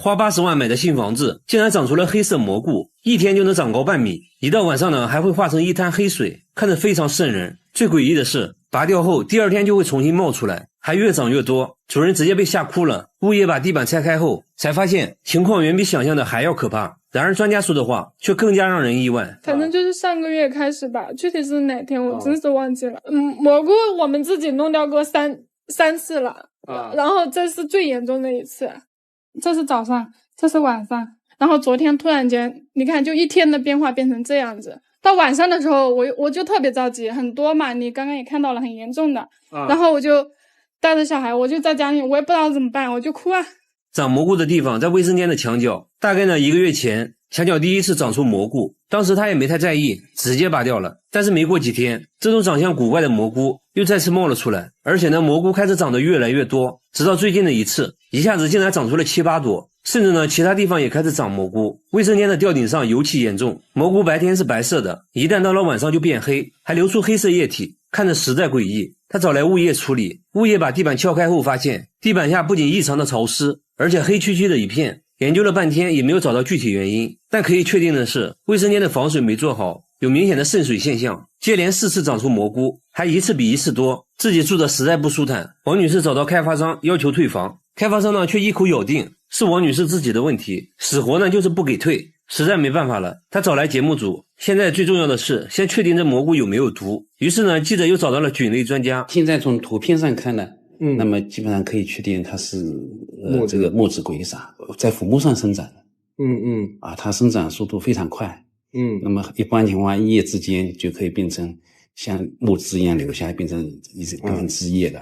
花80万买的新房子，竟然长出了黑色蘑菇，一天就能长高半米，一到晚上呢还会化成一滩黑水，看着非常瘆人。最诡异的是，拔掉后第二天就会重新冒出来，还越长越多，主人直接被吓哭了。物业把地板拆开后，才发现情况远比想象的还要可怕。然而专家说的话却更加让人意外。反正就是上个月开始吧，具体是哪天我真是忘记了。蘑菇我们自己弄掉过三次了，然后这是最严重的一次。这是早上，这是晚上，然后昨天突然间，你看就一天的变化变成这样子。到晚上的时候，我就特别着急，很多嘛，你刚刚也看到了，很严重的。然后我就带着小孩，我就在家里，我也不知道怎么办，我就哭啊。长蘑菇的地方在卫生间的墙角，大概呢1个月前，墙角第一次长出蘑菇，当时他也没太在意，直接拔掉了。但是没过几天，这种长相古怪的蘑菇又再次冒了出来，而且呢蘑菇开始长得越来越多，直到最近的一次，一下子竟然长出了7、8朵，甚至呢其他地方也开始长蘑菇。卫生间的吊顶上尤其严重，蘑菇白天是白色的，一旦到了晚上就变黑，还流出黑色液体，看着实在诡异。他找来物业处理，物业把地板撬开后发现，地板下不仅异常的潮湿，而且黑黢黢的一片，研究了半天也没有找到具体原因。但可以确定的是，卫生间的防水没做好，有明显的渗水现象。接连4次长出蘑菇，还一次比一次多，自己住的实在不舒坦。王女士找到开发商要求退房，开发商呢却一口咬定是王女士自己的问题，死活呢就是不给退。实在没办法了，他找来节目组，现在最重要的是先确定这蘑菇有没有毒。于是呢，记者又找到了菌类专家。现在从图片上看呢，那么基本上可以确定它是这个墨子鬼撒在腐木上生长的。它生长速度非常快。那么一般情况下，一夜之间就可以变成像木枝一样流下来，变成一根枝叶的。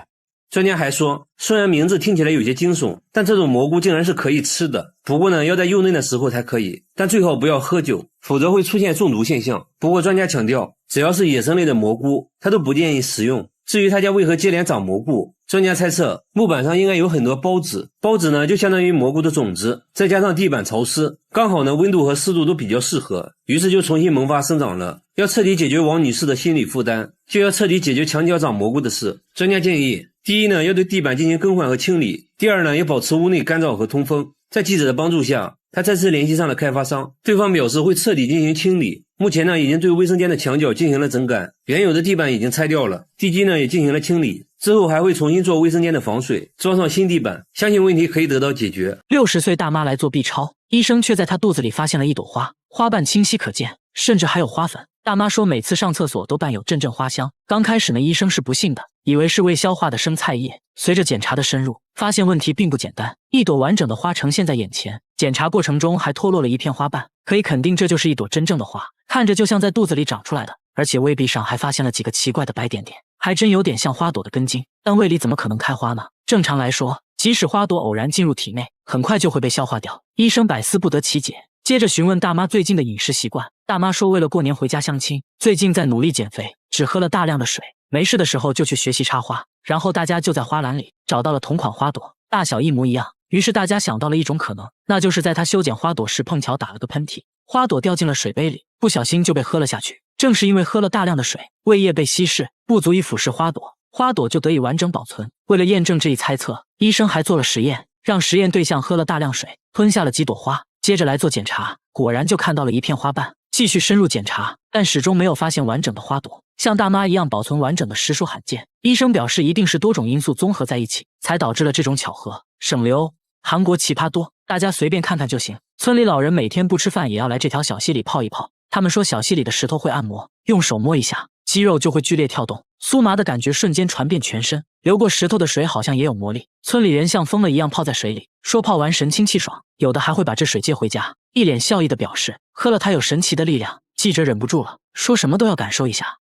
专家还说，虽然名字听起来有些惊悚，但这种蘑菇竟然是可以吃的。不过呢，要在幼嫩的时候才可以，但最好不要喝酒，否则会出现中毒现象。不过专家强调，只要是野生类的蘑菇，他都不建议食用。至于他家为何接连长蘑菇，专家猜测木板上应该有很多孢子，孢子呢就相当于蘑菇的种子，再加上地板潮湿，刚好呢温度和湿度都比较适合，于是就重新萌发生长了。要彻底解决王女士的心理负担，就要彻底解决墙角长蘑菇的事。专家建议，第一呢，要对地板进行更换和清理；第二呢，要保持屋内干燥和通风。在记者的帮助下，他再次联系上了开发商，对方表示会彻底进行清理。目前呢，已经对卫生间的墙角进行了整改，原有的地板已经拆掉了，地基呢也进行了清理，之后还会重新做卫生间的防水，装上新地板，相信问题可以得到解决。60岁大妈来做 B 超，医生却在她肚子里发现了一朵花，花瓣清晰可见，甚至还有花粉。大妈说每次上厕所都伴有阵阵花香。刚开始呢，医生是不信的，以为是未消化的生菜叶。随着检查的深入，发现问题并不简单，一朵完整的花呈现在眼前，检查过程中还脱落了一片花瓣，可以肯定这就是一朵真正的花，看着就像在肚子里长出来的，而且胃壁上还发现了几个奇怪的白点点，还真有点像花朵的根茎，但胃里怎么可能开花呢？正常来说，即使花朵偶然进入体内，很快就会被消化掉。医生百思不得其解，接着询问大妈最近的饮食习惯。大妈说为了过年回家相亲，最近在努力减肥，只喝了大量的水，没事的时候就去学习插花。然后大家就在花篮里找到了同款花朵，大小一模一样。于是大家想到了一种可能，那就是在他修剪花朵时碰巧打了个喷嚏，花朵掉进了水杯里，不小心就被喝了下去。正是因为喝了大量的水，胃液被稀释，不足以腐蚀花朵，花朵就得以完整保存。为了验证这一猜测，医生还做了实验，让实验对象喝了大量水，吞下了几朵花，接着来做检查，果然就看到了一片花瓣。继续深入检查，但始终没有发现完整的花朵，像大妈一样保存完整的实属罕见。医生表示一定是多种因素综合在一起，才导致了这种巧合。省流，韩国奇葩多，大家随便看看就行。村里老人每天不吃饭也要来这条小溪里泡一泡，他们说小溪里的石头会按摩，用手摸一下，肌肉就会剧烈跳动，酥麻的感觉瞬间传遍全身。流过石头的水好像也有魔力，村里人像疯了一样泡在水里，说泡完神清气爽，有的还会把这水接回家，一脸笑意的表示喝了它有神奇的力量。记者忍不住了，说什么都要感受一下。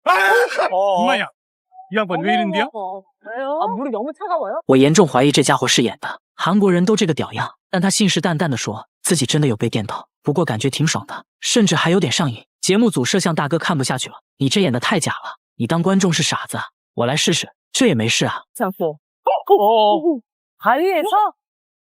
엄마야, 이 양반 왜 이런데요? 물이 너무 차가워요? 我严重怀疑这家伙是演的，韩国人都这个屌样，但他信誓旦旦地说自己真的有被电到，不过感觉挺爽的，甚至还有点上瘾。节目组摄像大哥看不下去了，你这演的太假了，你当观众是傻子啊？我来试试，这也没事啊。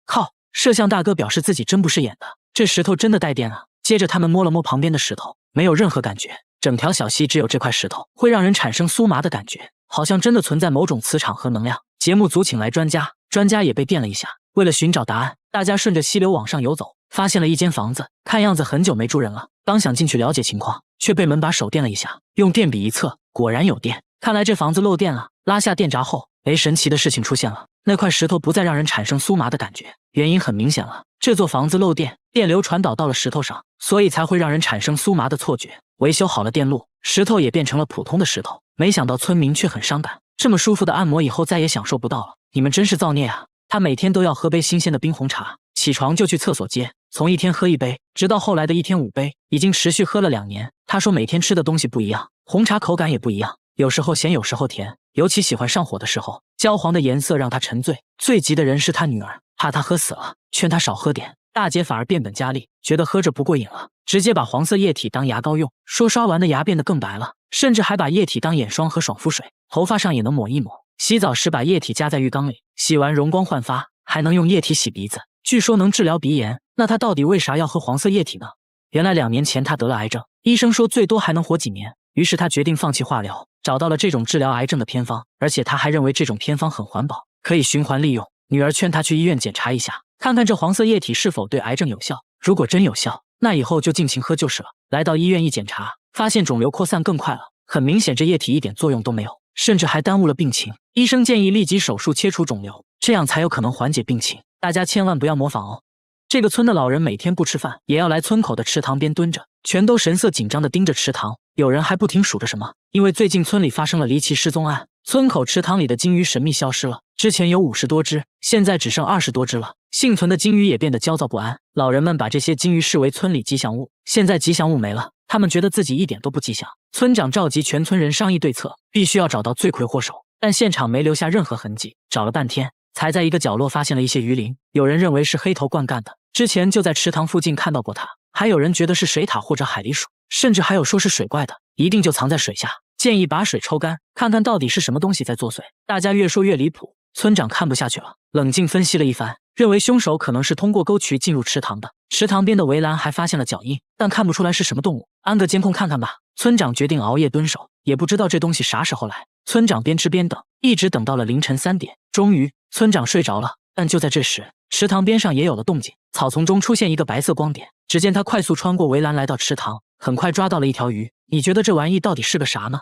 靠，摄像大哥表示自己真不是演的，这石头真的带电啊。接着他们摸了摸旁边的石头，没有任何感觉，整条小溪只有这块石头会让人产生酥麻的感觉，好像真的存在某种磁场和能量。节目组请来专家，专家也被电了一下。为了寻找答案，大家顺着溪流往上游走，发现了一间房子，看样子很久没住人了。刚想进去了解情况，却被门把手电了一下，用电笔一测，果然有电。看来这房子漏电了。拉下电闸后，神奇的事情出现了，那块石头不再让人产生酥麻的感觉。原因很明显了，这座房子漏电，电流传导到了石头上，所以才会让人产生酥麻的错觉。维修好了电路，石头也变成了普通的石头。没想到村民却很伤感，这么舒服的按摩以后再也享受不到了。你们真是造孽啊！他每天都要喝杯新鲜的冰红茶，起床就去厕所接，从一天喝1杯，直到后来的一天5杯，已经持续喝了2年。他说每天吃的东西不一样，红茶口感也不一样，有时候咸有时候甜，尤其喜欢上火的时候，焦黄的颜色让他沉醉。最急的人是他女儿，怕他喝死了，劝他少喝点。大姐反而变本加厉，觉得喝着不过瘾了，直接把黄色液体当牙膏用，说刷完的牙变得更白了，甚至还把液体当眼霜和爽肤水，头发上也能抹一抹。洗澡时把液体加在浴缸里，洗完容光焕发，还能用液体洗鼻子，据说能治疗鼻炎。那他到底为啥要喝黄色液体呢？原来2年前他得了癌症，医生说最多还能活几年，于是他决定放弃化疗，找到了这种治疗癌症的偏方，而且他还认为这种偏方很环保，可以循环利用。女儿劝他去医院检查一下，看看这黄色液体是否对癌症有效，如果真有效，那以后就尽情喝就是了。来到医院一检查，发现肿瘤扩散更快了，很明显这液体一点作用都没有，甚至还耽误了病情。医生建议立即手术切除肿瘤，这样才有可能缓解病情。大家千万不要模仿哦。这个村的老人每天不吃饭，也要来村口的池塘边蹲着，全都神色紧张地盯着池塘。有人还不停数着什么，因为最近村里发生了离奇失踪案，村口池塘里的金鱼神秘消失了，之前有50多只，现在只剩20多只了。幸存的金鱼也变得焦躁不安，老人们把这些金鱼视为村里吉祥物，现在吉祥物没了，他们觉得自己一点都不吉祥。村长召集全村人商议对策，必须要找到罪魁祸首，但现场没留下任何痕迹，找了半天才在一个角落发现了一些鱼鳞，有人认为是黑头鹳干的，之前就在池塘附近看到过它，还有人觉得是水獭或者海狸鼠，甚至还有说是水怪的，一定就藏在水下，建议把水抽干，看看到底是什么东西在作祟。大家越说越离谱，村长看不下去了，冷静分析了一番，认为凶手可能是通过沟渠进入池塘的。池塘边的围栏还发现了脚印，但看不出来是什么动物，安个监控看看吧。村长决定熬夜蹲守，也不知道这东西啥时候来。村长边吃边等，一直等到了凌晨3点，终于村长睡着了。但就在这时，池塘边上也有了动静，草丛中出现一个白色光点，只见他快速穿过围栏来到池塘，很快抓到了一条鱼。你觉得这玩意到底是个啥呢？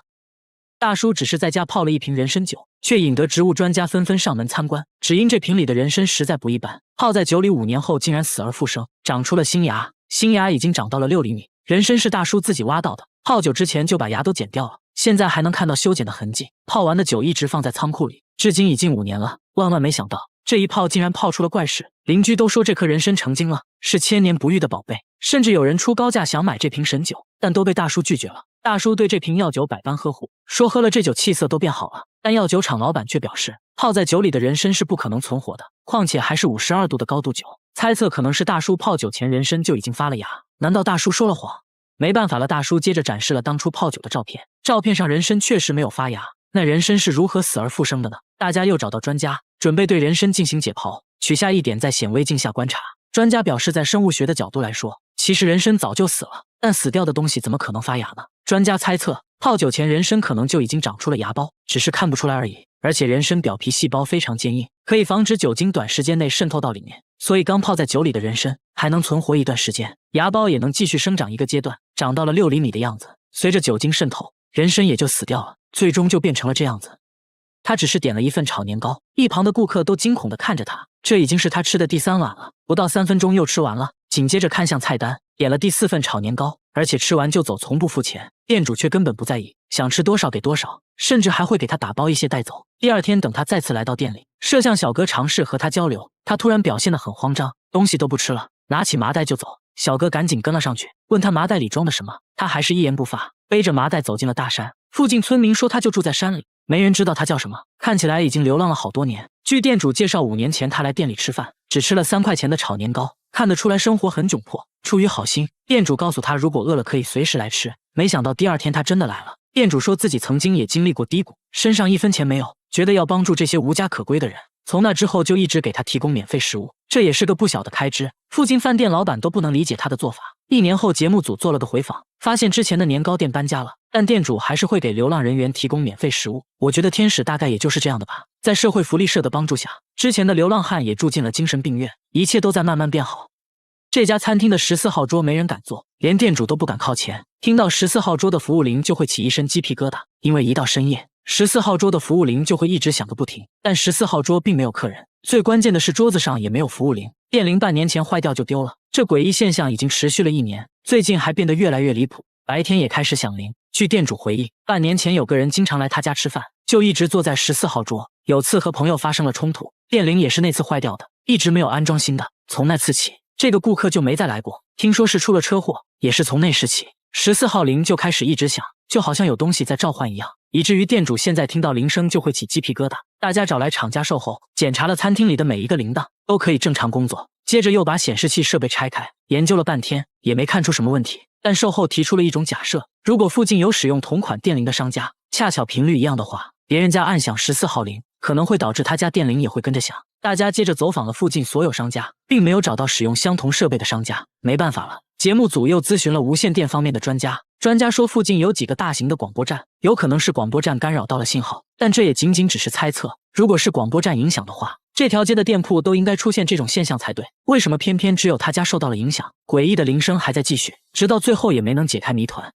大叔只是在家泡了一瓶人参酒，却引得植物专家纷纷上门参观，只因这瓶里的人参实在不一般，泡在酒里5年后竟然死而复生，长出了新芽，新芽已经长到了6厘米。人参是大叔自己挖到的，泡酒之前就把芽都剪掉了，现在还能看到修剪的痕迹。泡完的酒一直放在仓库里，至今已经5年了。万万没想到，这一泡竟然泡出了怪事，邻居都说这颗人参成精了，是千年不遇的宝贝，甚至有人出高价想买这瓶神酒，但都被大叔拒绝了。大叔对这瓶药酒百般呵护，说喝了这酒气色都变好了，但药酒厂老板却表示，泡在酒里的人参是不可能存活的，况且还是52度的高度酒，猜测可能是大叔泡酒前人参就已经发了芽。难道大叔说了谎？没办法了，大叔接着展示了当初泡酒的照片，照片上人参确实没有发芽，那人参是如何死而复生的呢？大家又找到专家，准备对人参进行解剖，取下一点在显微镜下观察。专家表示，在生物学的角度来说，其实人参早就死了，但死掉的东西怎么可能发芽呢？专家猜测，泡酒前人参可能就已经长出了芽苞，只是看不出来而已。而且人参表皮细胞非常坚硬，可以防止酒精短时间内渗透到里面，所以刚泡在酒里的人参还能存活一段时间，芽苞也能继续生长一个阶段，长到了6厘米的样子。随着酒精渗透，人参也就死掉了，最终就变成了这样子。他只是点了一份炒年糕，一旁的顾客都惊恐地看着他，这已经是他吃的第3碗了，不到3分钟又吃完了。紧接着看向菜单，点了第4份炒年糕，而且吃完就走，从不付钱。店主却根本不在意，想吃多少给多少，甚至还会给他打包一些带走。第2天等他再次来到店里，摄像小哥尝试和他交流，他突然表现得很慌张，东西都不吃了，拿起麻袋就走。小哥赶紧跟了上去，问他麻袋里装的什么，他还是一言不发，背着麻袋走进了大山。附近村民说他就住在山里，没人知道他叫什么，看起来已经流浪了好多年。据店主介绍，5年前他来店里吃饭，只吃了3块钱的炒年糕，看得出来生活很窘迫。出于好心，店主告诉他如果饿了可以随时来吃。没想到第2天他真的来了。店主说自己曾经也经历过低谷，身上1分钱没有，觉得要帮助这些无家可归的人，从那之后就一直给他提供免费食物，这也是个不小的开支。附近饭店老板都不能理解他的做法， 1年后，节目组做了个回访，发现之前的年糕店搬家了，但店主还是会给流浪人员提供免费食物。我觉得天使大概也就是这样的吧。在社会福利社的帮助下，之前的流浪汉也住进了精神病院，一切都在慢慢变好。这家餐厅的14号桌没人敢坐，连店主都不敢靠前。听到14号桌的服务铃就会起一身鸡皮疙瘩，因为一到深夜，14号桌的服务铃就会一直响个不停。但14号桌并没有客人，最关键的是桌子上也没有服务铃，电铃半年前坏掉就丢了。这诡异现象已经持续了1年，最近还变得越来越离谱，白天也开始响铃。据店主回忆，半年前有个人经常来他家吃饭，就一直坐在14号桌。有次和朋友发生了冲突，电铃也是那次坏掉的，一直没有安装新的。从那次起，这个顾客就没再来过。听说是出了车祸，也是从那时起，14号铃就开始一直响，就好像有东西在召唤一样，以至于店主现在听到铃声就会起鸡皮疙瘩。大家找来厂家售后，检查了餐厅里的每一个铃铛，都可以正常工作。接着又把显示器设备拆开，研究了半天，也没看出什么问题。但售后提出了一种假设，如果附近有使用同款电铃的商家，恰巧频率一样的话，别人家按响14号铃，可能会导致他家电铃也会跟着响。大家接着走访了附近所有商家，并没有找到使用相同设备的商家。没办法了，节目组又咨询了无线电方面的专家，专家说附近有几个大型的广播站，有可能是广播站干扰到了信号，但这也仅仅只是猜测。如果是广播站影响的话，这条街的店铺都应该出现这种现象才对，为什么偏偏只有他家受到了影响？诡异的铃声还在继续，直到最后也没能解开谜团。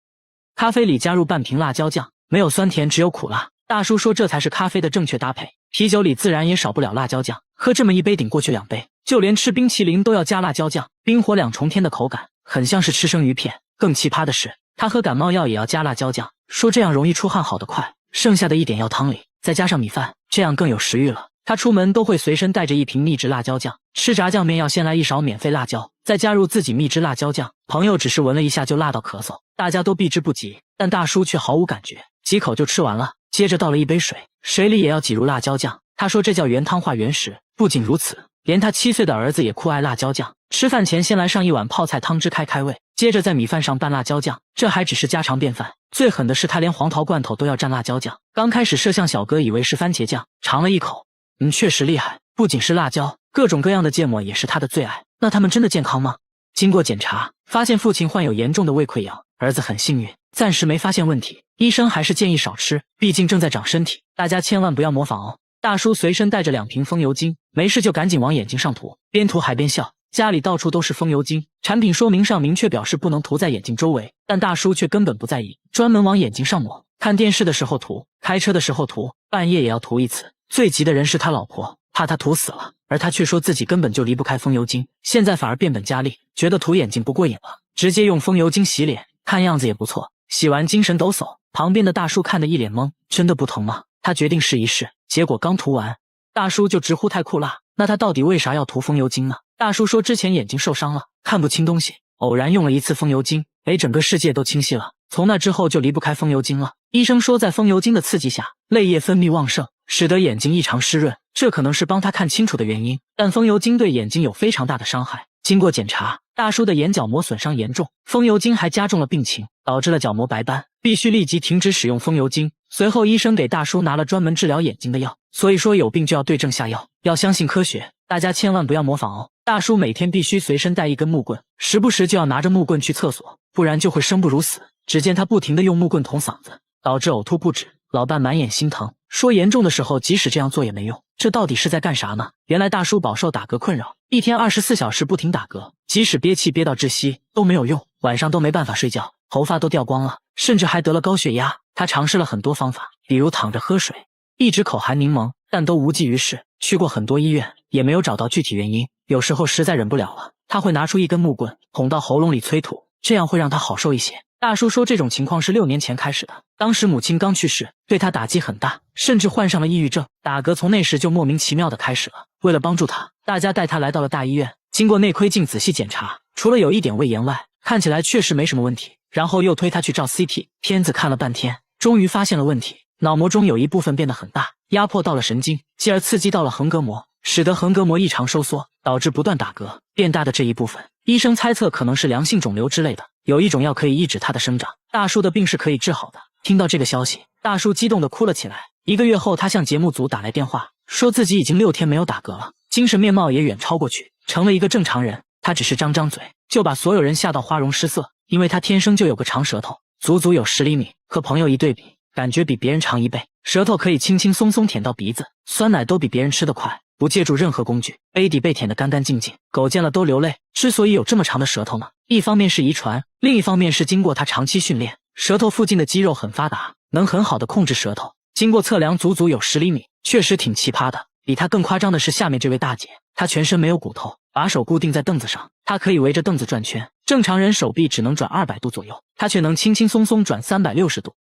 咖啡里加入半瓶辣椒酱，没有酸甜，只有苦辣。大叔说这才是咖啡的正确搭配。啤酒里自然也少不了辣椒酱，喝这么一杯顶过去2杯，就连吃冰淇淋都要加辣椒酱，冰火两重天的口感，很像是吃生鱼片。更奇葩的是，他喝感冒药也要加辣椒酱，说这样容易出汗好得快。剩下的一点药汤里再加上米饭，这样更有食欲了。他出门都会随身带着一瓶秘制辣椒酱，吃炸酱面要先来1勺免费辣椒，再加入自己秘制辣椒酱。朋友只是闻了一下就辣到咳嗽，大家都避之不及，但大叔却毫无感觉，几口就吃完了。接着倒了一杯水，水里也要挤入辣椒酱。他说这叫原汤化原食。不仅如此，连他7岁的儿子也酷爱辣椒酱，吃饭前先来上一碗泡菜汤汁开开胃，接着在米饭上拌辣椒酱。这还只是家常便饭，最狠的是他连黄桃罐头都要蘸辣椒酱。刚开始摄像小哥以为是番茄酱，尝了一口，确实厉害，不仅是辣椒，各种各样的芥末也是他的最爱。那他们真的健康吗？经过检查，发现父亲患有严重的胃溃疡，儿子很幸运，暂时没发现问题。医生还是建议少吃，毕竟正在长身体，大家千万不要模仿哦。大叔随身带着2瓶风油精，没事就赶紧往眼睛上涂，边涂还边笑。家里到处都是风油精，产品说明上明确表示不能涂在眼睛周围，但大叔却根本不在意，专门往眼睛上抹。看电视的时候涂，开车的时候涂，半夜也要涂一次。最急的人是他老婆，怕他涂死了，而他却说自己根本就离不开风油精，现在反而变本加厉，觉得涂眼睛不过瘾了，直接用风油精洗脸，看样子也不错。洗完精神抖擞，旁边的大叔看得一脸懵，真的不疼吗？他决定试一试，结果刚涂完，大叔就直呼太酷辣。那他到底为啥要涂风油精呢？大叔说之前眼睛受伤了，看不清东西，偶然用了一次风油精，整个世界都清晰了。从那之后就离不开风油精了。医生说在风油精的刺激下，泪液分泌旺盛，使得眼睛异常湿润，这可能是帮他看清楚的原因，但风油精对眼睛有非常大的伤害。经过检查，大叔的眼角膜损伤严重，风油精还加重了病情，导致了角膜白斑，必须立即停止使用风油精。随后医生给大叔拿了专门治疗眼睛的药，所以说有病就要对症下药，要相信科学，大家千万不要模仿哦。大叔每天必须随身带一根木棍，时不时就要拿着木棍去厕所，不然就会生不如死。只见他不停地用木棍捅嗓子，导致呕吐不止，老伴满眼心疼，说严重的时候即使这样做也没用。这到底是在干啥呢？原来大叔饱受打嗝困扰，一天24小时不停打嗝，即使憋气憋到窒息都没有用，晚上都没办法睡觉，头发都掉光了，甚至还得了高血压。他尝试了很多方法，比如躺着喝水，一直口含柠檬，但都无济于事。去过很多医院，也没有找到具体原因。有时候实在忍不了了，他会拿出一根木棍捅到喉咙里催吐，这样会让他好受一些。大叔说这种情况是6年前开始的，当时母亲刚去世，对他打击很大，甚至患上了抑郁症，打嗝从那时就莫名其妙的开始了。为了帮助他，大家带他来到了大医院，经过内窥镜仔细检查，除了有一点胃炎外，看起来确实没什么问题。然后又推他去照 CT， 片子看了半天，终于发现了问题，脑膜中有一部分变得很大，压迫到了神经，继而刺激到了横膈膜，使得横膈膜异常收缩，导致不断打嗝。变大的这一部分，医生猜测可能是良性肿瘤之类的，有一种药可以抑制它的生长，大叔的病是可以治好的。听到这个消息，大叔激动地哭了起来。1个月后，他向节目组打来电话，说自己已经6天没有打嗝了，精神面貌也远超过去，成了一个正常人。他只是张张嘴，就把所有人吓到花容失色，因为他天生就有个长舌头，足足有10厘米，和朋友一对比，感觉比别人长1倍，舌头可以轻轻松松舔到鼻子，酸奶都比别人吃得快，不借助任何工具，杯底被舔得干干净净，狗见了都流泪。之所以有这么长的舌头呢，一方面是遗传，另一方面是经过他长期训练，舌头附近的肌肉很发达，能很好的控制舌头。经过测量，足足有10厘米，确实挺奇葩的。比他更夸张的是下面这位大姐，她全身没有骨头，把手固定在凳子上，她可以围着凳子转圈，正常人手臂只能转200度左右，她却能轻轻松松转360度，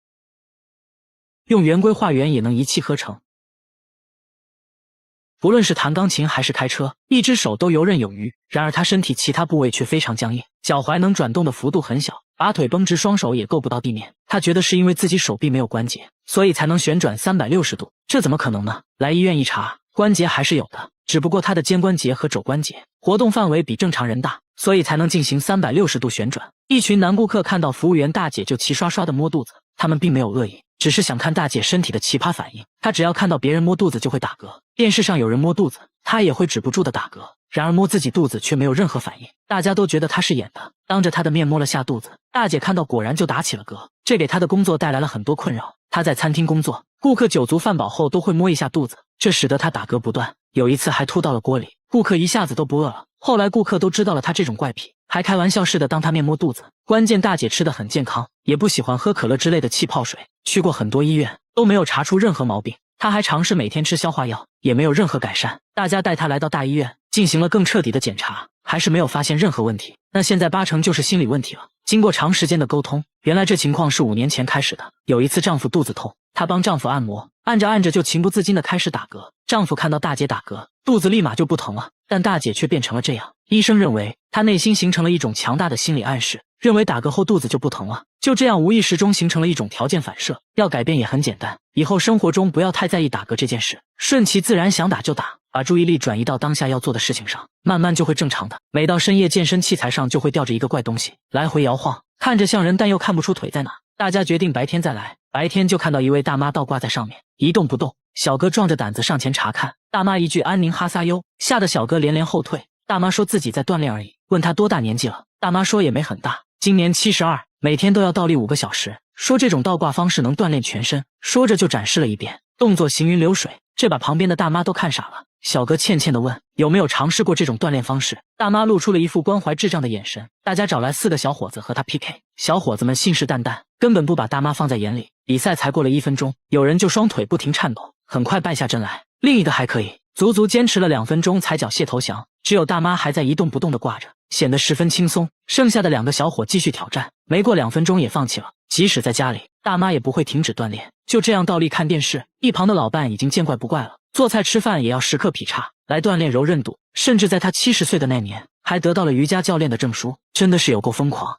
用圆规画圆也能一气呵成。不论是弹钢琴还是开车，一只手都游刃有余，然而他身体其他部位却非常僵硬，脚踝能转动的幅度很小，把腿绷直，双手也够不到地面。他觉得是因为自己手臂没有关节，所以才能旋转360度，这怎么可能呢？来医院一查，关节还是有的，只不过他的肩关节和肘关节活动范围比正常人大，所以才能进行360度旋转。一群男顾客看到服务员大姐就齐刷刷的摸肚子，他们并没有恶意，只是想看大姐身体的奇葩反应。她只要看到别人摸肚子就会打嗝，电视上有人摸肚子，她也会止不住的打嗝，然而摸自己肚子却没有任何反应，大家都觉得她是演的。当着她的面摸了下肚子，大姐看到果然就打起了嗝，这给她的工作带来了很多困扰。她在餐厅工作，顾客酒足饭饱后都会摸一下肚子，这使得她打嗝不断，有一次还吐到了锅里，顾客一下子都不饿了。后来顾客都知道了她这种怪癖，还开玩笑似的当她面摸肚子。关键大姐吃得很健康，也不喜欢喝可乐之类的气泡水，去过很多医院都没有查出任何毛病，她还尝试每天吃消化药，也没有任何改善。大家带她来到大医院进行了更彻底的检查，还是没有发现任何问题，那现在8成就是心理问题了。经过长时间的沟通，原来这情况是5年前开始的。有一次丈夫肚子痛，她帮丈夫按摩，按着按着就情不自禁的开始打嗝，丈夫看到大姐打嗝，肚子立马就不疼了，但大姐却变成了这样。医生认为她内心形成了一种强大的心理暗示，认为打嗝后肚子就不疼了，就这样无意识中形成了一种条件反射。要改变也很简单，以后生活中不要太在意打嗝这件事，顺其自然，想打就打，把注意力转移到当下要做的事情上，慢慢就会正常的。每到深夜，健身器材上就会吊着一个怪东西，来回摇晃，看着像人但又看不出腿在哪。大家决定白天再来，白天就看到一位大妈倒挂在上面，一动不动。小哥壮着胆子上前查看，大妈一句安宁哈撒哟，吓得小哥连连后退。大妈说自己在锻炼而已，问他多大年纪了，大妈说也没很大，今年72，每天都要倒立5个小时，说这种倒挂方式能锻炼全身，说着就展示了一遍，动作行云流水，这把旁边的大妈都看傻了。小哥歉歉地问有没有尝试过这种锻炼方式，大妈露出了一副关怀智障的眼神。大家找来4个小伙子和他 PK， 小伙子们信誓旦旦，根本不把大妈放在眼里。比赛才过了1分钟，有人就双腿不停颤抖，很快败下阵来，另一个还可以，足足坚持了2分钟才缴械投降，只有大妈还在一动不动地挂着，显得十分轻松。剩下的2个小伙继续挑战，没过2分钟也放弃了。即使在家里，大妈也不会停止锻炼，就这样倒立看电视。一旁的老伴已经见怪不怪了，做菜吃饭也要时刻劈叉来锻炼柔韧度，甚至在他70岁的那年还得到了瑜伽教练的证书，真的是有够疯狂。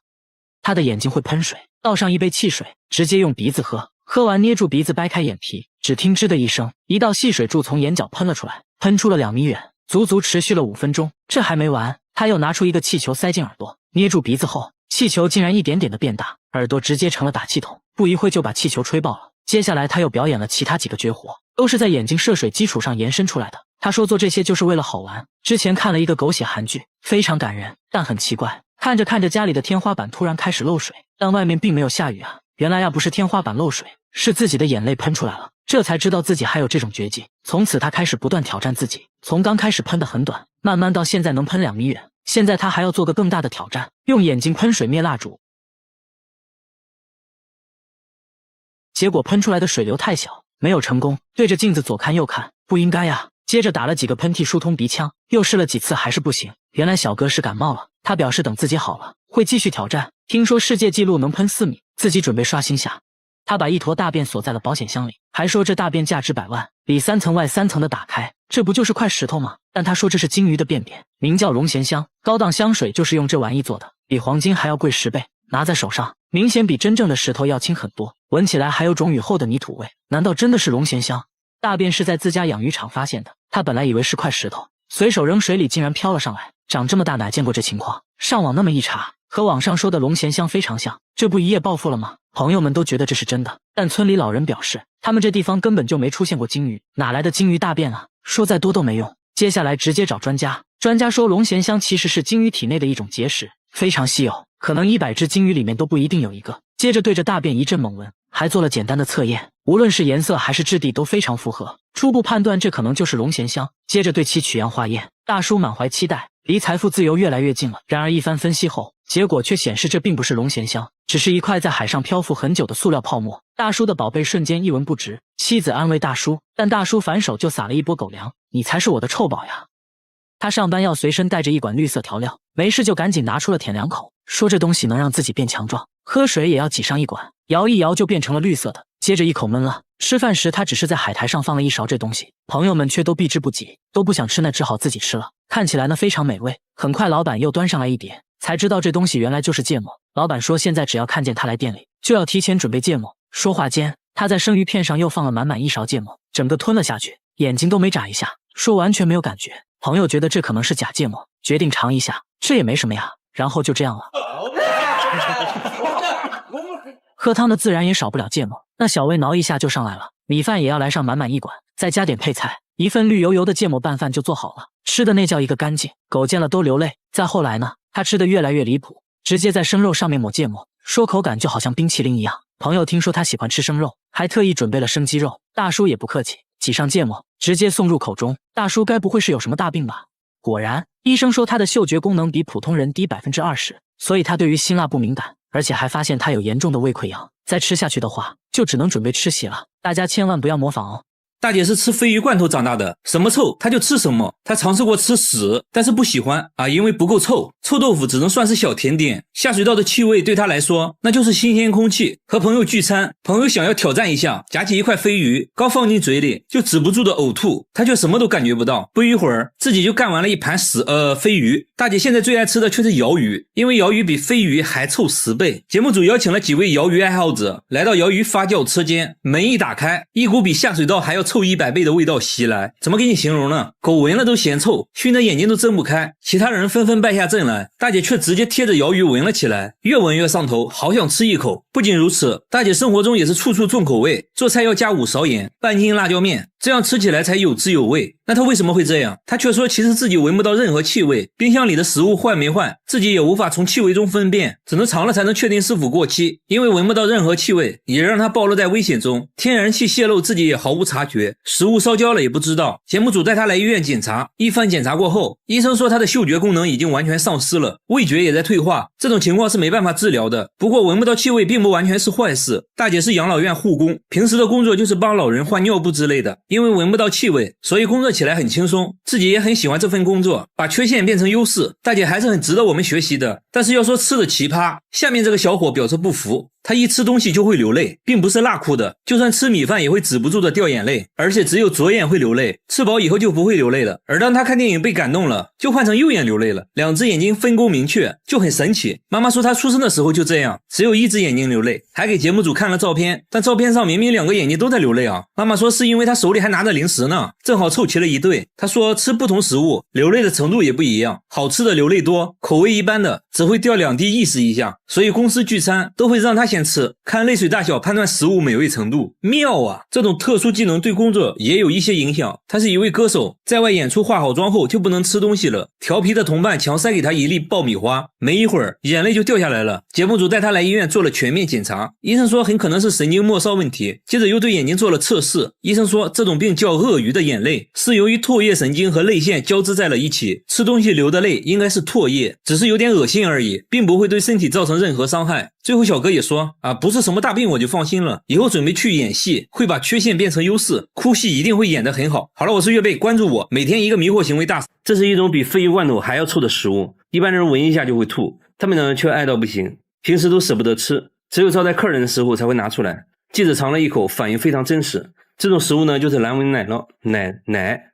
他的眼睛会喷水，倒上一杯汽水直接用鼻子喝，喝完捏住鼻子掰开眼皮，只听吱的一声，一道细水柱从眼角喷了出来，喷出了2米远，足足持续了5分钟。这还没完，他又拿出一个气球塞进耳朵，捏住鼻子后，气球竟然一点点的变大，耳朵直接成了打气筒，不一会就把气球吹爆了。接下来他又表演了其他几个绝活，都是在眼睛射水基础上延伸出来的。他说做这些就是为了好玩。之前看了一个狗血韩剧，非常感人，但很奇怪，看着看着家里的天花板突然开始漏水，但外面并没有下雨啊。原来不是天花板漏水，是自己的眼泪喷出来了。这才知道自己还有这种绝技。从此他开始不断挑战自己，从刚开始喷得很短，慢慢到现在能喷2米远。现在他还要做个更大的挑战，用眼睛喷水灭蜡烛。结果喷出来的水流太小，没有成功，对着镜子左看右看，不应该呀。接着打了几个喷嚏疏通鼻腔，又试了几次还是不行。原来小哥是感冒了，他表示等自己好了会继续挑战。听说世界纪录能喷4米，自己准备刷新下。他把一坨大便锁在了保险箱里，还说这大便价值100万，里3层外3层的打开，这不就是块石头吗？但他说这是金鱼的便便，名叫龙涎香，高档香水就是用这玩意做的，比黄金还要贵10倍。拿在手上，明显比真正的石头要轻很多，闻起来还有种雨后的泥土味。难道真的是龙涎香？大便是在自家养鱼场发现的，他本来以为是块石头，随手扔水里竟然飘了上来，长这么大哪见过这情况？上网那么一查，和网上说的龙涎香非常像，这不一夜暴富了吗？朋友们都觉得这是真的，但村里老人表示，他们这地方根本就没出现过金鱼，哪来的金鱼大便啊？说再多都没用。接下来直接找专家，专家说龙涎香其实是鲸鱼体内的一种结石，非常稀有，可能100只鲸鱼里面都不一定有一个。接着对着大便一阵猛闻，还做了简单的测验，无论是颜色还是质地都非常符合，初步判断这可能就是龙涎香。接着对其取样化验，大叔满怀期待，离财富自由越来越近了。然而一番分析后，结果却显示这并不是龙涎香，只是一块在海上漂浮很久的塑料泡沫。大叔的宝贝瞬间一文不值，妻子安慰大叔，但大叔反手就撒了一波狗粮，你才是我的臭宝呀。他上班要随身带着一管绿色调料，没事就赶紧拿出了舔2口，说这东西能让自己变强壮，喝水也要挤上一管，摇一摇就变成了绿色的，接着一口闷了。吃饭时他只是在海苔上放了一勺这东西，朋友们却都避之不及，都不想吃，那只好自己吃了。看起来呢非常美味，很快老板又端上来一碟，才知道这东西原来就是芥末。老板说现在只要看见他来店里，就要提前准备芥末。说话间，他在生鱼片上又放了满满1勺芥末，整个吞了下去，眼睛都没眨一下，说完全没有感觉。朋友觉得这可能是假芥末，决定尝一下，这也没什么呀，然后就这样了。喝汤的自然也少不了芥末，那小魏挠一下就上来了，米饭也要来上满满1管，再加点配菜，一份绿油油的芥末拌饭就做好了，吃的那叫一个干净，狗见了都流泪。再后来呢，他吃的越来越离谱，直接在生肉上面抹芥末，说口感就好像冰淇淋一样。朋友听说他喜欢吃生肉，还特意准备了生鸡肉，大叔也不客气，挤上芥末，直接送入口中。大叔该不会是有什么大病吧？果然，医生说他的嗅觉功能比普通人低 20%， 所以他对于辛辣不敏感，而且还发现他有严重的胃溃疡，再吃下去的话，就只能准备吃血了。大家千万不要模仿哦。大姐是吃鲱鱼罐头长大的，什么臭她就吃什么。她尝试过吃屎，但是不喜欢啊，因为不够臭。臭豆腐只能算是小甜点。下水道的气味对她来说，那就是新鲜空气。和朋友聚餐，朋友想要挑战一下，夹起一块鲱鱼，刚放进嘴里就止不住的呕吐，她却什么都感觉不到。不一会儿，自己就干完了一盘鲱鱼。大姐现在最爱吃的却是鳐鱼，因为鳐鱼比鲱鱼还臭10倍。节目组邀请了几位鳐鱼爱好者来到鳐鱼发酵车间，门一打开，一股比下水道还要臭100倍的味道袭来，怎么给你形容呢？狗闻了都嫌臭，熏得眼睛都睁不开。其他人纷纷败下阵来，大姐却直接贴着鳐鱼闻了起来，越闻越上头，好想吃一口。不仅如此，大姐生活中也是处处重口味，做菜要加5勺盐，半斤辣椒面，这样吃起来才有滋有味。那她为什么会这样？她却说其实自己闻不到任何气味，冰箱里的食物坏没坏，自己也无法从气味中分辨，只能尝了才能确定是否过期。因为闻不到任何气味，也让她暴露在危险中，天然气泄漏自己也毫无察觉，食物烧焦了也不知道。节目组带她来医院检查，一番检查过后，医生说她的嗅觉功能已经完全丧失了，味觉也在退化，这种情况是没办法治疗的。不过闻不到气味并不完全是坏事，大姐是养老院护工，平时的工作就是帮老人换尿布之类的，因为闻不到气味，所以工作起来很轻松，自己也很喜欢这份工作，把缺陷变成优势，大姐还是很值得我们学习的。但是要说吃的奇葩，下面这个小伙表示不服，他一吃东西就会流泪，并不是辣哭的，就算吃米饭也会止不住的掉眼泪，而且只有左眼会流泪，吃饱以后就不会流泪了。而当他看电影被感动了，就换成右眼流泪了，2只眼睛分工明确，就很神奇。妈妈说他出生的时候就这样，只有1只眼睛流泪，还给节目组看了照片，但照片上明明2个眼睛都在流泪啊。妈妈说是因为他手里还拿着零食呢，正好凑齐了一对。他说吃不同食物流泪的程度也不一样，好吃的流泪多，口味一般的只会掉2滴意识一下，所以公司聚餐都会让他先吃，看泪水大小判断食物美味程度。妙啊，这种特殊技能对工作也有一些影响。他是一位歌手，在外演出化好妆后就不能吃东西了，调皮的同伴强塞给他一粒爆米花，没一会儿眼泪就掉下来了。节目组带他来医院做了全面检查，医生说很可能是神经末梢问题，接着又对眼睛做了测试，医生说这种病叫鳄鱼的眼泪，是由于唾液神经和泪腺交织在了一起，吃东西流的泪应该是唾液，只是有点恶心而已，并不会对身体造成任何伤害。最后小哥也说不是什么大病我就放心了，以后准备去演戏，会把缺陷变成优势，哭戏一定会演得很好。好了，我是岳贝，关注我，每天一个迷惑行为大。这是一种比鲱鱼罐头还要臭的食物，一般人闻一下就会吐，他们呢却爱到不行，平时都舍不得吃，只有招待客人的时候才会拿出来。记者尝了一口，反应非常真实。这种食物呢就是蓝纹奶酪，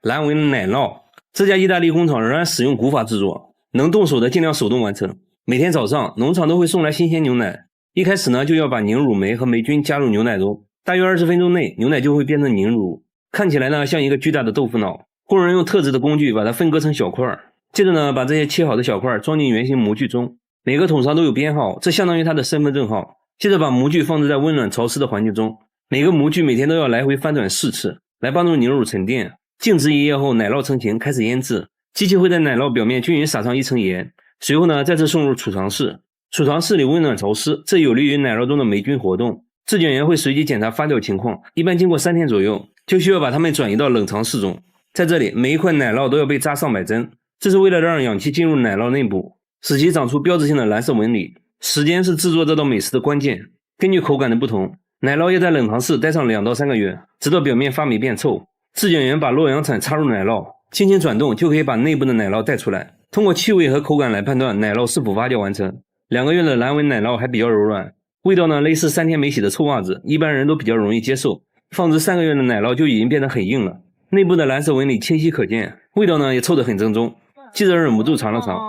蓝纹奶酪。这家意大利工厂仍然使用古法制作，能动手的尽量手动完成。每天早上农场都会送来新鲜牛奶，一开始呢就要把凝乳酶和霉菌加入牛奶中，大约20分钟内牛奶就会变成凝乳，看起来呢像一个巨大的豆腐脑。工人用特制的工具把它分割成小块，接着呢把这些切好的小块装进圆形模具中，每个桶上都有编号，这相当于它的身份证号。接着把模具放置在温暖潮湿的环境中，每个模具每天都要来回翻转4次，来帮助凝乳沉淀。静置1夜后，奶酪成型，开始腌制。机器会在奶酪表面均匀撒上一层盐，随后呢再次送入储藏室。储藏室里温暖潮湿，这有利于奶酪中的霉菌活动。质检员会随机检查发酵情况，一般经过3天左右，就需要把它们转移到冷藏室中。在这里，每一块奶酪都要被扎上百针，这是为了让氧气进入奶酪内部，使其长出标志性的蓝色纹理。时间是制作这道美食的关键。根据口感的不同，奶酪要在冷藏室待上2到3个月，直到表面发霉变臭。质检员把洛阳铲插入奶酪，轻轻转动就可以把内部的奶酪带出来，通过气味和口感来判断奶酪是否发酵完成。2个月的蓝纹奶酪还比较柔软，味道呢类似3天没洗的臭袜子，一般人都比较容易接受。放置3个月的奶酪就已经变得很硬了，内部的蓝色纹理清晰可见，味道呢也臭得很正宗。记者忍不住尝了尝，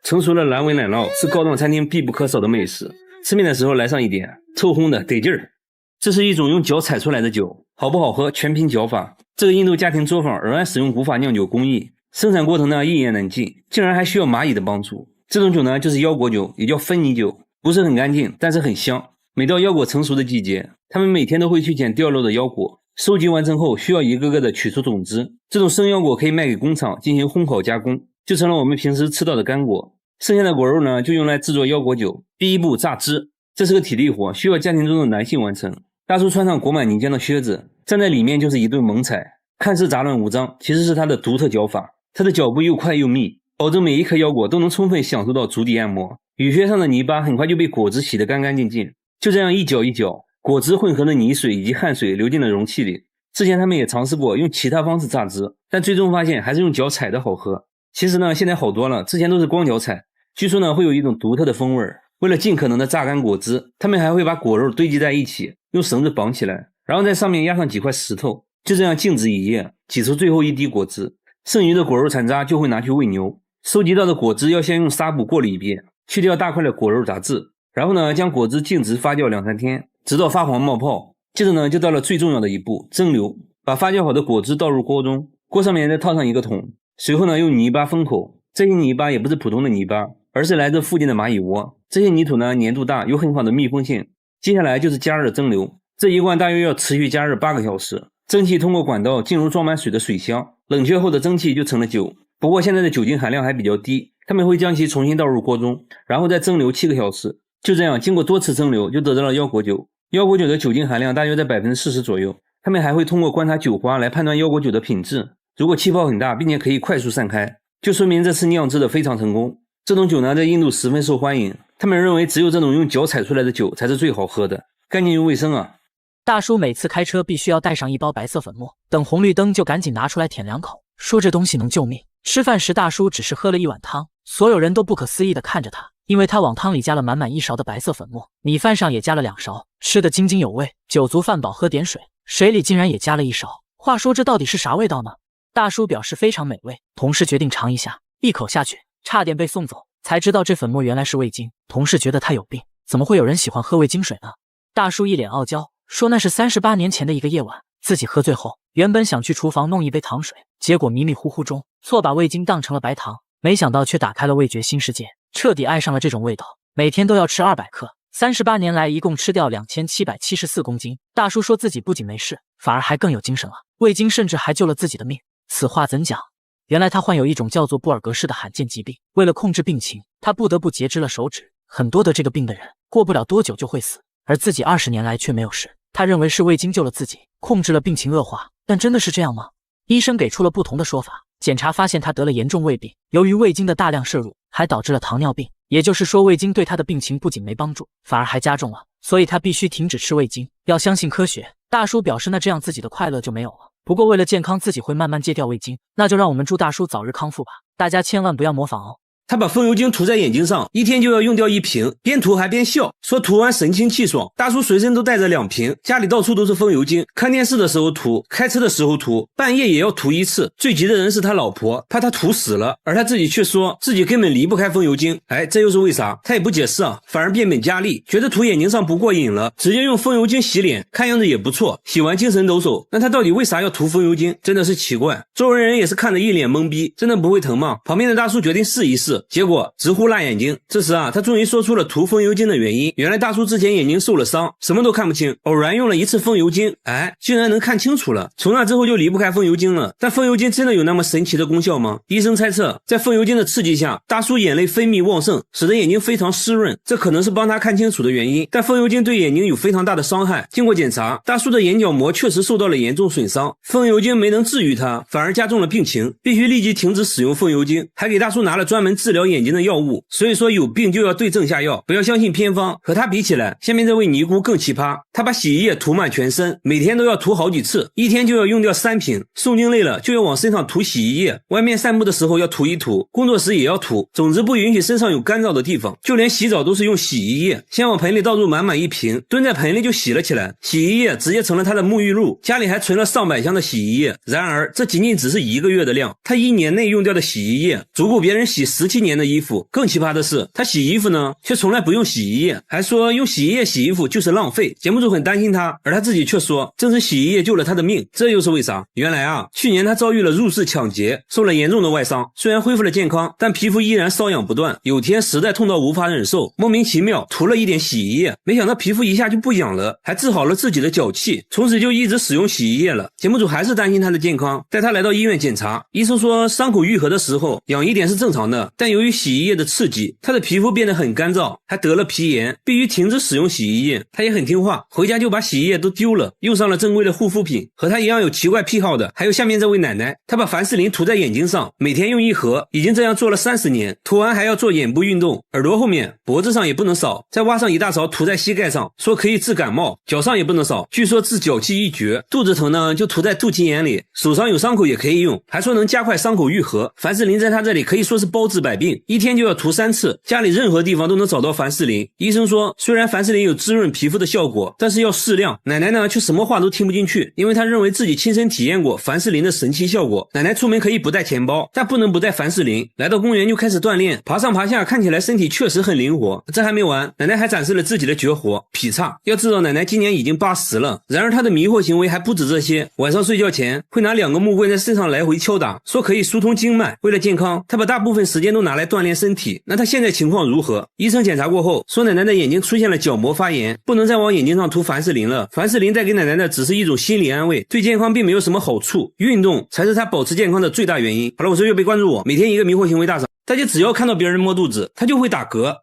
成熟的蓝纹奶酪是高档餐厅必不可少的美食，吃面的时候来上一点，臭烘的得劲儿。这是一种用脚踩出来的酒，好不好喝全凭脚法。这个印度家庭作坊仍然使用古法酿酒工艺，生产过程呢一言难尽，竟然还需要蚂蚁的帮助。这种酒呢就是腰果酒，也叫芬妮酒，不是很干净，但是很香。每到腰果成熟的季节，他们每天都会去捡掉落的腰果，收集完成后需要一个个的取出种子。这种生腰果可以卖给工厂进行烘烤加工，就成了我们平时吃到的干果。剩下的果肉呢就用来制作腰果酒。第一步榨汁，这是个体力活，需要家庭中的男性完成。大叔穿上裹满泥浆的靴子，站在里面就是一顿猛踩，看似杂乱无章，其实是他的独特脚法。他的脚步又快又密，保证每一颗腰果都能充分享受到足底按摩。雨靴上的泥巴很快就被果汁洗得干干净净，就这样一搅一搅，果汁混合的泥水以及汗水流进了容器里。之前他们也尝试过用其他方式榨汁，但最终发现还是用脚踩的好喝。其实呢现在好多了，之前都是光脚踩，据说呢会有一种独特的风味。为了尽可能的榨干果汁，他们还会把果肉堆积在一起，用绳子绑起来，然后在上面压上几块石头，就这样静置1夜，挤出最后一滴果汁。剩余的果肉残渣就会拿去喂牛。收集到的果汁要先用纱布过滤一遍，去掉大块的果肉杂质，然后呢将果汁静置发酵2-3天，直到发黄冒泡。接着呢就到了最重要的一步，蒸馏。把发酵好的果汁倒入锅中，锅上面再套上一个桶，随后呢用泥巴封口。这些泥巴也不是普通的泥巴，而是来自附近的蚂蚁窝。这些泥土呢粘度大，有很好的密封性。接下来就是加热蒸馏，这一罐大约要持续加热8个小时。蒸汽通过管道进入装满水的水箱，冷却后的蒸汽就成了酒。不过现在的酒精含量还比较低，他们会将其重新倒入锅中，然后再蒸馏7个小时。就这样经过多次蒸馏，就得到了腰果酒。腰果酒的酒精含量大约在 40% 左右。他们还会通过观察酒花来判断腰果酒的品质，如果气泡很大并且可以快速散开，就说明这次酿制的非常成功。这种酒呢在印度十分受欢迎，他们认为只有这种用脚踩出来的酒才是最好喝的，干净又卫生啊。大叔每次开车必须要带上1包白色粉末，等红绿灯就赶紧拿出来舔2口，说这东西能救命。吃饭时大叔只是喝了1碗汤，所有人都不可思议地看着他，因为他往汤里加了满满1勺的白色粉末，米饭上也加了2勺，吃得津津有味。酒足饭饱喝点水，水里竟然也加了1勺。话说这到底是啥味道呢？大叔表示非常美味，同事决定尝一下，一口下去差点被送走，才知道这粉末原来是味精。同事觉得他有病，怎么会有人喜欢喝味精水呢？大叔一脸傲娇说那是38年前的一个夜晚，自己喝醉后原本想去厨房弄一杯糖水，结果迷迷糊糊中错把味精当成了白糖，没想到却打开了味觉新世界，彻底爱上了这种味道，每天都要吃200克，38年来一共吃掉2774公斤。大叔说自己不仅没事，反而还更有精神了，味精甚至还救了自己的命。此话怎讲？原来他患有一种叫做布尔格氏的罕见疾病，为了控制病情，他不得不截肢了手指。很多得这个病的人过不了多久就会死，而自己20年来却没有事。他认为是味精救了自己，控制了病情恶化，但真的是这样吗？医生给出了不同的说法，检查发现他得了严重胃病，由于味精的大量摄入，还导致了糖尿病。也就是说，味精对他的病情不仅没帮助，反而还加重了，所以他必须停止吃味精，要相信科学。大叔表示那这样自己的快乐就没有了。不过为了健康，自己会慢慢戒掉味精，那就让我们祝大叔早日康复吧，大家千万不要模仿哦。他把风油精涂在眼睛上，一天就要用掉1瓶，边涂还边笑，说涂完神清气爽。大叔随身都带着2瓶，家里到处都是风油精，看电视的时候涂，开车的时候涂，半夜也要涂1次。最急的人是他老婆，怕他涂死了，而他自己却说自己根本离不开风油精。这又是为啥？他也不解释啊，反而变本加厉，觉得涂眼睛上不过瘾了，直接用风油精洗脸，看样子也不错，洗完精神抖擞。那他到底为啥要涂风油精？真的是奇怪。周围人也是看着一脸懵逼，真的不会疼吗？旁边的大叔决定试一试，次，结果直呼辣眼睛。这时啊，他终于说出了涂风油精的原因。原来大叔之前眼睛受了伤，什么都看不清，偶然用了一次风油精，哎，竟然能看清楚了。从那之后就离不开风油精了。但风油精真的有那么神奇的功效吗？医生猜测，在风油精的刺激下，大叔眼泪分泌旺盛，使得眼睛非常湿润，这可能是帮他看清楚的原因。但风油精对眼睛有非常大的伤害。经过检查，大叔的眼角膜确实受到了严重损伤，风油精没能治愈他，反而加重了病情，必须立即停止使用风油精，还给大叔拿了专门治疗眼睛的药物。所以说有病就要对症下药，不要相信偏方。和他比起来，下面这位尼姑更奇葩，她把洗衣液涂满全身，每天都要涂好几次，一天就要用掉3瓶，诵经累了就要往身上涂洗衣液，外面散步的时候要涂一涂，工作时也要涂，总之不允许身上有干燥的地方，就连洗澡都是用洗衣液，先往盆里倒入满满一瓶，蹲在盆里就洗了起来，洗衣液直接成了他的沐浴露，家里还存了上百箱的洗衣液。然而这仅仅只是1个月的量，他1年内用掉的洗衣液足够别人洗17年的衣服。更奇葩的是，他洗衣服呢却从来不用洗衣液，还说用洗衣液洗衣服就是浪费。节目组很担心他，而他自己却说正是洗衣液救了他的命。这又是为啥？原来啊，去年他遭遇了入室抢劫，受了严重的外伤，虽然恢复了健康，但皮肤依然瘙痒不断，有天实在痛到无法忍受，莫名其妙涂了一点洗衣液，没想到皮肤一下就不痒了，还治好了自己的脚气，从此就一直使用洗衣液了。节目组还是担心他的健康，带他来到医院检查，医生说伤口愈合的时候痒一点是正常的，但由于洗衣液的刺激，他的皮肤变得很干燥，还得了皮炎，必须停止使用洗衣液。他也很听话，回家就把洗衣液都丢了，用上了正规的护肤品。和他一样有奇怪癖好的还有下面这位奶奶，她把凡士林涂在眼睛上，每天用1盒，已经这样做了30年，涂完还要做眼部运动，耳朵后面脖子上也不能少，再挖上一大勺涂在膝盖上，说可以治感冒，脚上也不能少，据说治脚气一绝。肚子疼呢就涂在肚脐眼里，手上有伤口也可以用，还说能加快伤口愈合。凡士林在他这里可以说是包治百病，一天就要涂3次，家里任何地方都能找到凡士林。医生说虽然凡士林有滋润皮肤的效果，但是要适量。奶奶呢却什么话都听不进去，因为她认为自己亲身体验过凡士林的神奇效果。奶奶出门可以不带钱包，但不能不带凡士林。来到公园就开始锻炼，爬上爬下，看起来身体确实很灵活。这还没完，奶奶还展示了自己的绝活劈叉。要知道奶奶今年已经80了，然而她的迷惑行为还不止这些。晚上睡觉前会拿2个木棍在身上来回敲打，说可以疏通经脉。为了健康，她把大部分时间都拿来锻炼身体。那她现在情况如何？医生检查过后说奶奶的眼睛出现了角膜发炎，不能再往眼睛上涂凡士林了。凡士林带给奶奶的只是一种心理安慰，对健康并没有什么好处，运动才是她保持健康的最大原因。好了，我是岳飞，关注我，每天一个迷惑行为大赏。大家只要看到别人摸肚子，他就会打嗝。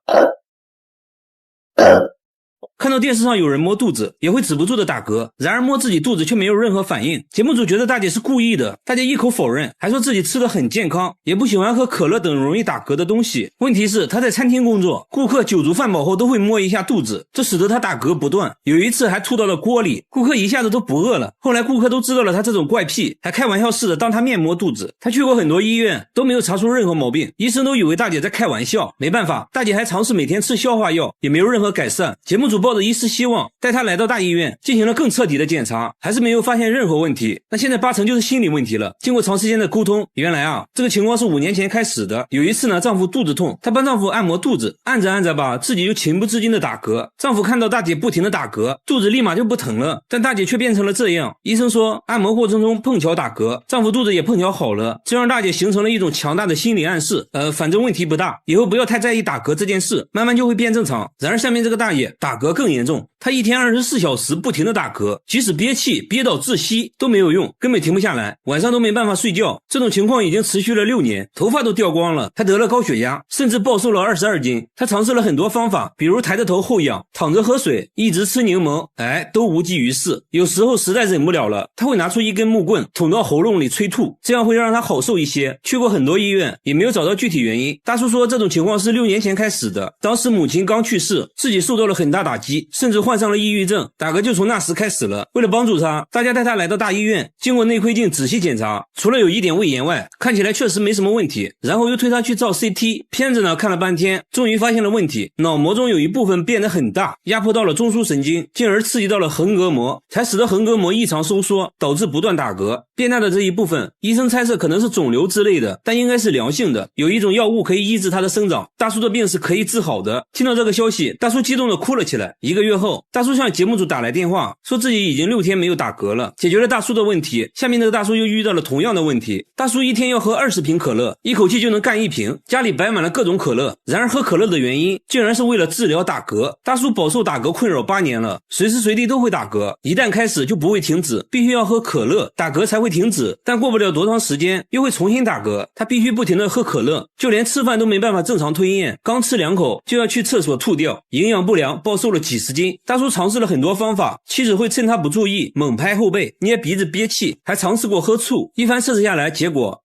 看到电视上有人摸肚子也会止不住的打嗝，然而摸自己肚子却没有任何反应。节目组觉得大姐是故意的，大姐一口否认，还说自己吃得很健康，也不喜欢喝可乐等容易打嗝的东西。问题是她在餐厅工作，顾客酒足饭饱后都会摸一下肚子，这使得她打嗝不断，有一次还吐到了锅里，顾客一下子都不饿了。后来顾客都知道了她这种怪癖，还开玩笑似的当她面摸肚子。她去过很多医院都没有查出任何毛病，医生都以为大姐在开玩笑。没办法，大姐还尝试每天吃消化药，也没有任何改善。节目组抱着一丝希望带她来到大医院进行了更彻底的检查，还是没有发现任何问题。那现在8成就是心理问题了。经过长时间的沟通，原来啊这个情况是5年前开始的。有一次呢，丈夫肚子痛，她帮丈夫按摩肚子，按着按着吧，自己就情不自禁的打嗝。丈夫看到大姐不停的打嗝，肚子立马就不疼了，但大姐却变成了这样。医生说按摩过程中碰巧打嗝，丈夫肚子也碰巧好了，这让大姐形成了一种强大的心理暗示，反正问题不大，以后不要太在意打嗝这件事，慢慢就会变正常。然而下面这个大爷打嗝更严重，她一天24小时不停的打嗝，即使憋气憋到窒息都没有用，根本停不下来，晚上都没办法睡觉。这种情况已经持续了6年，头发都掉光了，她得了高血压，甚至暴瘦了22斤。她尝试了很多方法，比如抬着头后仰，躺着喝水，一直吃柠檬，都无济于事。有时候实在忍不了了，她会拿出一根木棍捅到喉咙里催吐，这样会让她好受一些。去过很多医院也没有找到具体原因。大叔说这种情况是6年前开始的，当时母亲刚去世，自己受到了很大打击，甚至患上了抑郁症，打嗝就从那时开始了。为了帮助他，大家带他来到大医院，经过内窥镜仔细检查，除了有一点胃炎外，看起来确实没什么问题。然后又推他去照 CT， 片子呢看了半天，终于发现了问题，脑膜中有一部分变得很大，压迫到了中枢神经，进而刺激到了横膈膜，才使得横膈膜异常收缩，导致不断打嗝。变大的这一部分，医生猜测可能是肿瘤之类的，但应该是良性的，有一种药物可以抑制它的生长，大叔的病是可以治好的。听到这个消息，大叔激动的哭了起来。1个月后，大叔向节目组打来电话，说自己已经6天没有打嗝了，解决了大叔的问题。下面这个大叔又遇到了同样的问题，大叔一天要喝20瓶可乐，一口气就能干1瓶，家里摆满了各种可乐。然而喝可乐的原因竟然是为了治疗打嗝。大叔饱受打嗝困扰8年了，随时随地都会打嗝，一旦开始就不会停止，必须要喝可乐打嗝才会停止，但过不了多长时间又会重新打嗝，他必须不停地喝可乐，就连吃饭都没办法正常吞咽，刚吃2口就要去厕所吐掉，营养不良，暴瘦了几十斤。大叔尝试了很多方法，妻子会趁他不注意猛拍后背，捏鼻子憋气，还尝试过喝醋，一番测试下来，结果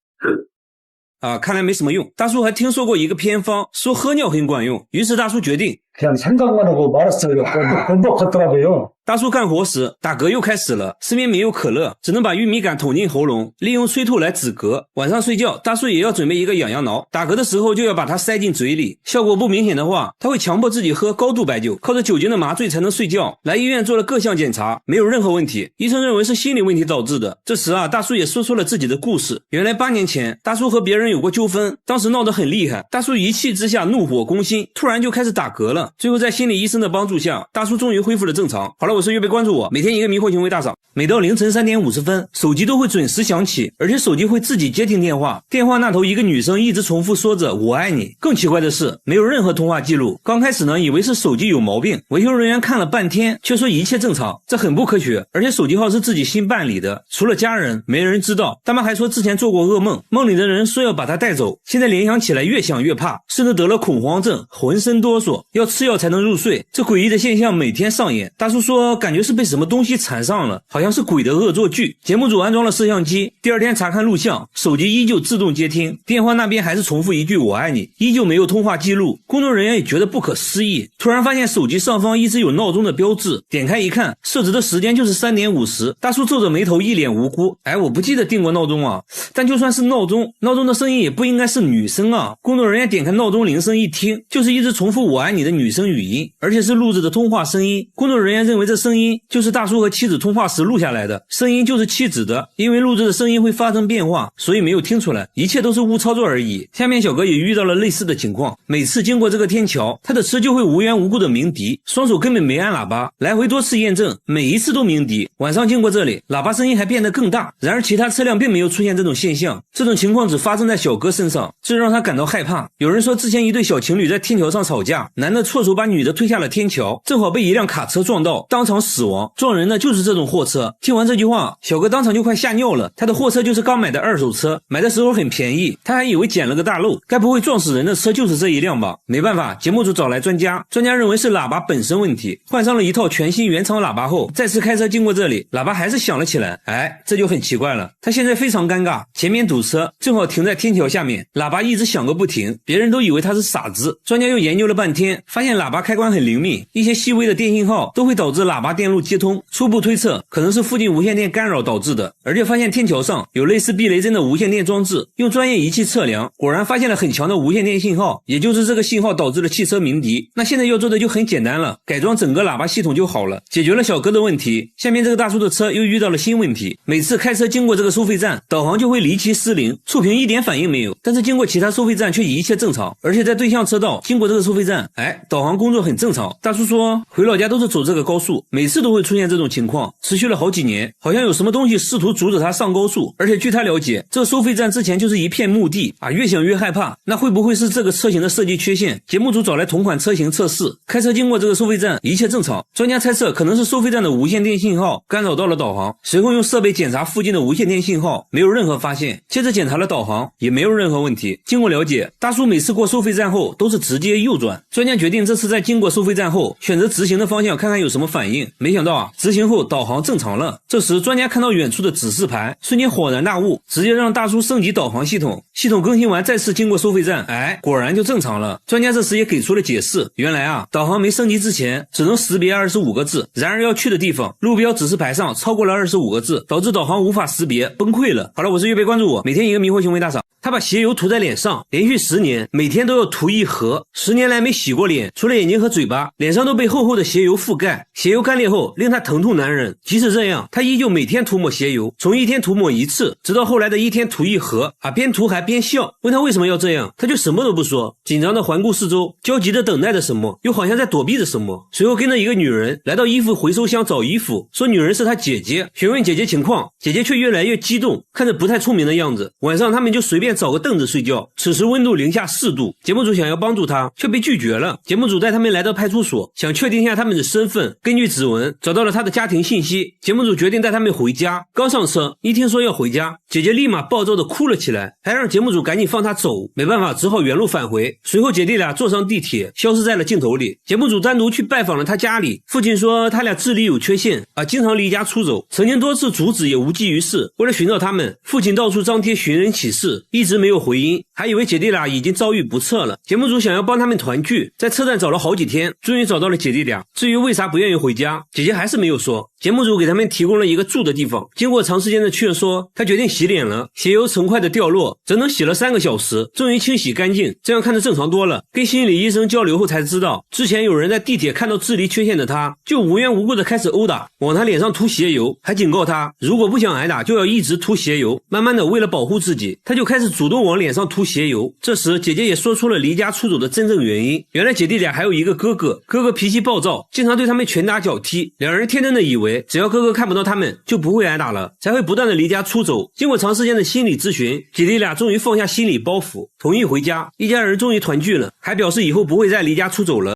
看来没什么用。大叔还听说过一个偏方，说喝尿很管用，于是大叔决定그냥 생각만 하고 말았어요. 번복하더라고요. 大叔干活时打嗝又开始了，身边没有可乐，只能把玉米杆捅进喉咙，利用催吐来止嗝。晚上睡觉，大叔也要准备一个痒痒挠，打嗝的时候就要把它塞进嘴里，效果不明显的话，他会强迫自己喝高度白酒，靠着酒精的麻醉才能睡觉。来医院做了各项检查，没有任何问题，医生认为是心理问题导致的。这时大叔也说出了自己的故事。原来8年前，大叔和别人有过纠纷，当时闹得很厉害，大叔一气之下怒火攻心，突然就开始打嗝了。最后在心理医生的帮助下，大叔终于恢复了正常。好了，我是岳贝，关注我，每天一个迷惑行为大赏，每到凌晨3点50分，手机都会准时响起，而且手机会自己接听电话，电话那头一个女生一直重复说着我爱你。更奇怪的是，没有任何通话记录。刚开始呢，以为是手机有毛病，维修人员看了半天，却说一切正常，这很不科学。而且手机号是自己新办理的，除了家人，没人知道。大妈还说之前做过噩梦，梦里的人说要把她带走，现在联想起来越想越怕，甚至得了恐慌症，浑身哆嗦，要吃药才能入睡。这诡异的现象每天上演。大叔说感觉是被什么东西缠上了，好像是鬼的恶作剧。节目组安装了摄像机，第二天查看录像，手机依旧自动接听，电话那边还是重复一句我爱你，依旧没有通话记录。工作人员也觉得不可思议，突然发现手机上方一直有闹钟的标志，点开一看，设置的时间就是3点50。大叔皱着眉头，一脸无辜，我不记得定过闹钟啊，但就算是闹钟的声音也不应该是女生啊。工作人员点开闹钟铃声一听，就是一直重复我爱你的女生语音，而且是录制的通话声音。工作人员认为这声音就是大叔和妻子通话时录下来的，声音就是妻子的，因为录制的声音会发生变化，所以没有听出来，一切都是误操作而已。下面小哥也遇到了类似的情况，每次经过这个天桥，他的车就会无缘无故的鸣笛，双手根本没按喇叭，来回多次验证，每一次都鸣笛。晚上经过这里，喇叭声音还变得更大，然而其他车辆并没有出现这种现象，这种情况只发生在小哥身上，这让他感到害怕。有人说之前一对小情侣在天桥上吵架，男的错手把女的推下了天桥，正好被一辆卡车撞到，当场死亡，撞人的就是这种货车。听完这句话，小哥当场就快吓尿了，他的货车就是刚买的2手车，买的时候很便宜，他还以为捡了个大漏，该不会撞死人的车就是这一辆吧。没办法，节目组找来专家认为是喇叭本身问题，换上了一套全新原厂喇叭后，再次开车经过这里，喇叭还是响了起来。这就很奇怪了，他现在非常尴尬，前面堵车，正好停在天桥下面，喇叭一直响个不停，别人都以为他是傻子。专家又研究了半天，发现喇叭开关很灵敏，一些细微的电信号都会导致喇叭电路接通，初步推测可能是附近无线电干扰导致的。而且发现天桥上有类似避雷针的无线电装置，用专业仪器测量，果然发现了很强的无线电信号，也就是这个信号导致了汽车鸣笛。那现在要做的就很简单了，改装整个喇叭系统就好了，解决了小哥的问题。下面这个大叔的车又遇到了新问题，每次开车经过这个收费站，导航就会离奇失灵，触屏一点反应没有，但是经过其他收费站却一切正常，而且在对向车道经过这个收费站，导航工作很正常。大叔说回老家都是走这个高速，每次都会出现这种情况，持续了好几年，好像有什么东西试图阻止他上高速。而且据他了解，这个收费站之前就是一片墓地越想越害怕，那会不会是这个车型的设计缺陷？节目组找来同款车型测试，开车经过这个收费站一切正常，专家猜测可能是收费站的无线电信号干扰到了导航，随后用设备检查附近的无线电信号，没有任何发现，接着检查了导航，也没有任何问题。经过了解，大叔每次过收费站后都是直接右转，专家决定这次在经过收费站后选择直行的方向，看看有什么反应。没想到直行后导航正常了。这时专家看到远处的指示牌，瞬间恍然大悟，直接让大叔升级导航系统，系统更新完再次经过收费站，果然就正常了。专家这时也给出了解释，原来导航没升级之前只能识别25个字，然而要去的地方路标指示牌上超过了25个字，导致导航无法识别，崩溃了。好了，我是岳贝，关注我，每天一个迷惑行为大赏。他把鞋油涂在脸上，连续10年，每天都要涂一盒，10年来没洗过脸。脸，除了眼睛和嘴巴，脸上都被厚厚的鞋油覆盖，鞋油干裂后令他疼痛难忍。即使这样，他依旧每天涂抹鞋油，从一天涂抹一次，直到后来的一天涂一盒，边涂还边笑。问他为什么要这样，他就什么都不说，紧张的环顾四周，焦急的等待着什么，又好像在躲避着什么。随后跟着一个女人来到衣服回收箱找衣服，说女人是他姐姐，询问姐姐情况，姐姐却越来越激动，看着不太聪明的样子。晚上他们就随便找个凳子睡觉，此时温度零下4度，节目组想要帮助他，却被拒绝了。节目组带他们来到派出所，想确定一下他们的身份，根据指纹找到了他的家庭信息。节目组决定带他们回家，刚上车，一听说要回家，姐姐立马暴躁的哭了起来，还让节目组赶紧放她走。没办法，只好原路返回。随后姐弟俩坐上地铁，消失在了镜头里。节目组单独去拜访了他家里，父亲说他俩智力有缺陷，经常离家出走，曾经多次阻止也无济于事。为了寻找他们，父亲到处张贴寻人启事，一直没有回音，还以为姐弟俩已经遭遇不测了。节目组想要帮他们团聚，在车站找了好几天，终于找到了姐弟俩。至于为啥不愿意回家，姐姐还是没有说。节目组给他们提供了一个住的地方，经过长时间的劝说，他决定洗脸了。鞋油成块的掉落，整整洗了3个小时，终于清洗干净，这样看着正常多了。跟心理医生交流后才知道，之前有人在地铁看到智力缺陷的他，就无缘无故的开始殴打，往他脸上涂鞋油，还警告他如果不想挨打就要一直涂鞋油。慢慢的，为了保护自己，他就开始主动往脸上涂鞋油。这时姐姐也说出了离家出走的真正原因，原来姐弟俩还有一个哥哥，哥哥脾气暴躁，经常对他们拳打脚踢，两人天真的以为只要哥哥看不到他们就不会挨打了，才会不断的离家出走。经过长时间的心理咨询，姐弟俩终于放下心理包袱，同意回家，一家人终于团聚了，还表示以后不会再离家出走了。